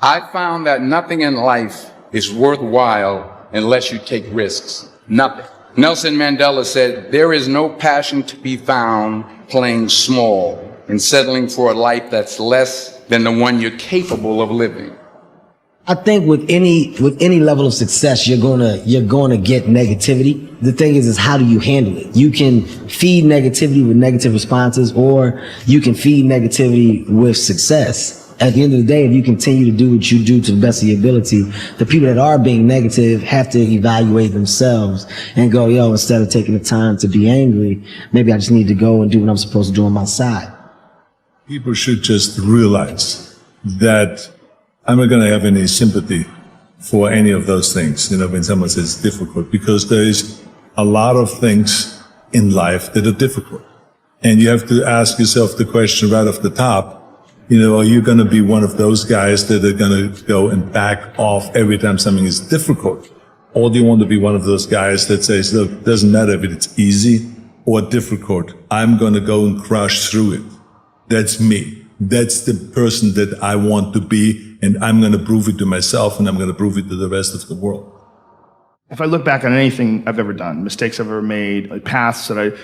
I found that nothing in life is worthwhile unless you take risks. Nothing. Nelson Mandela said, there is no passion to be found playing small and settling for a life that's less than the one you're capable of living. I think with any level of success, you're gonna get negativity. The thing is how do you handle it? You can feed negativity with negative responses, or you can feed negativity with success. At the end of the day, if you continue to do what you do to the best of your ability, the people that are being negative have to evaluate themselves and go, yo, instead of taking the time to be angry, maybe I just need to go and do what I'm supposed to do on my side. People should just realize that I'm not going to have any sympathy for any of those things, when someone says it's difficult, because there is a lot of things in life that are difficult. And you have to ask yourself the question right off the top, are you going to be one of those guys that are going to go and back off every time something is difficult? Or do you want to be one of those guys that says, look, it doesn't matter if it's easy or difficult, I'm going to go and crush through it. That's me. That's the person that I want to be, and I'm going to prove it to myself, and I'm going to prove it to the rest of the world. If I look back on anything I've ever done, mistakes I've ever made, like paths that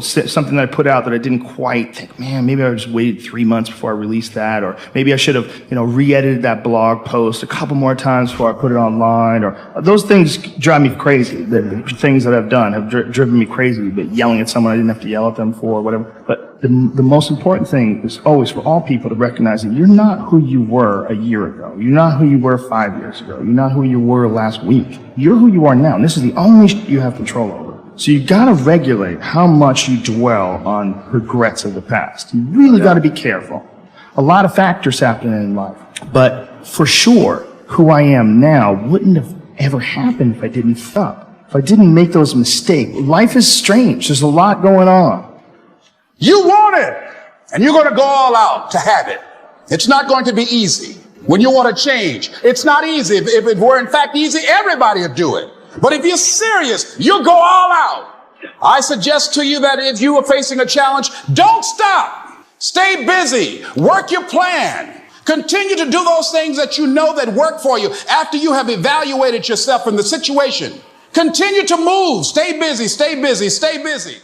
something that I put out that I didn't quite think, man, maybe I just waited 3 months before I released that, or maybe I should have, re-edited that blog post a couple more times before I put it online, or those things drive me crazy. The things that I've done have driven me crazy, but yelling at someone I didn't have to yell at them for, whatever. But the most important thing is always for all people to recognize that you're not who you were a year ago. You're not who you were 5 years ago. You're not who you were last week. You're who you are now, and this is the only you have control over. So you gotta regulate how much you dwell on regrets of the past. You really gotta be careful. A lot of factors happen in life, but for sure, who I am now wouldn't have ever happened if I didn't fuck up, if I didn't make those mistakes. Life is strange. There's a lot going on. You want it, and you're going to go all out to have it. It's not going to be easy. When you want to change, it's not easy. If it were in fact easy, everybody would do it. But if you're serious, you'll go all out. I suggest to you that if you are facing a challenge, don't stop. Stay busy. Work your plan. Continue to do those things that you know that work for you after you have evaluated yourself in the situation. Continue to move. Stay busy, stay busy, stay busy.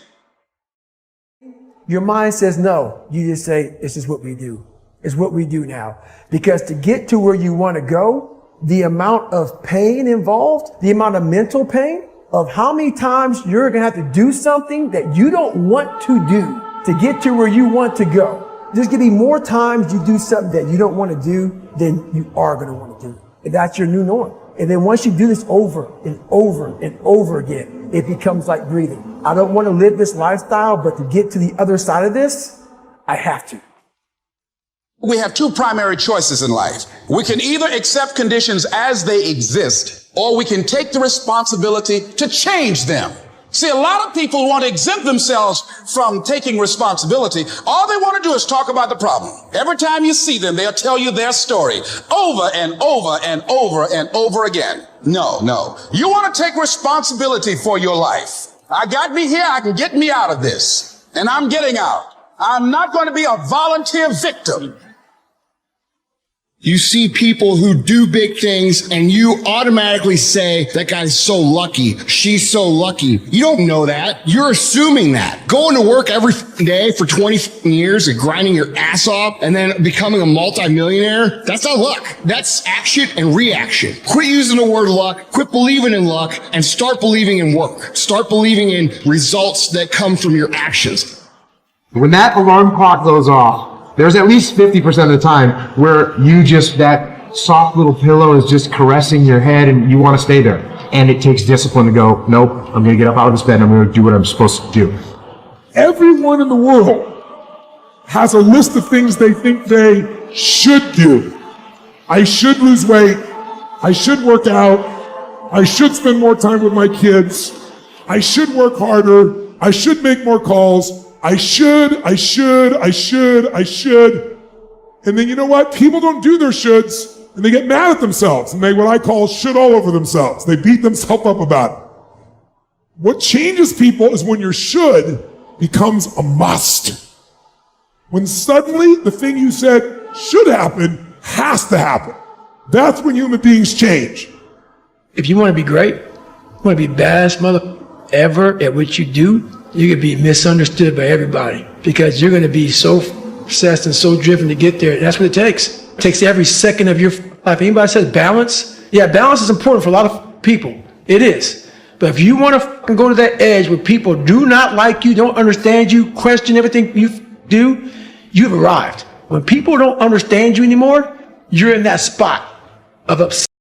Your mind says no. You just say, it's just what we do. It's what we do now. Because to get to where you want to go, the amount of pain involved, the amount of mental pain of how many times you're going to have to do something that you don't want to do to get to where you want to go. There's going to be more times you do something that you don't want to do than you are going to want to do. And that's your new norm. And then once you do this over and over and over again, it becomes like breathing. I don't want to live this lifestyle, but to get to the other side of this, I have to. We have two primary choices in life. We can either accept conditions as they exist, or we can take the responsibility to change them. See, a lot of people want to exempt themselves from taking responsibility. All they want to do is talk about the problem. Every time you see them, they'll tell you their story over and over and over and over again. No. You want to take responsibility for your life. I got me here. I can get me out of this. And I'm getting out. I'm not going to be a volunteer victim. You see people who do big things and you automatically say, that guy's so lucky, she's so lucky. You don't know that. You're assuming that. Going to work every day for 20 years and grinding your ass off and then becoming a multimillionaire, that's not luck. That's action and reaction. Quit using the word luck, quit believing in luck, and start believing in work. Start believing in results that come from your actions. When that alarm clock goes off, there's at least 50% of the time where that soft little pillow is just caressing your head and you want to stay there. And it takes discipline to go, nope, I'm going to get up out of this bed and I'm going to do what I'm supposed to do. Everyone in the world has a list of things they think they should do. I should lose weight. I should work out. I should spend more time with my kids. I should work harder. I should make more calls. I should. And then you know what? People don't do their shoulds and they get mad at themselves and they what I call should all over themselves. They beat themselves up about it. What changes people is when your should becomes a must. When suddenly the thing you said should happen has to happen. That's when human beings change. If you want to be great, you want to be baddest mother ever at what you do, you're going to be misunderstood by everybody because you're going to be so obsessed and so driven to get there. That's what it takes. It takes every second of your life. Anybody says balance? Yeah, balance is important for a lot of people. It is. But if you want to go to that edge where people do not like you, don't understand you, question everything you do, you've arrived. When people don't understand you anymore, you're in that spot of upset.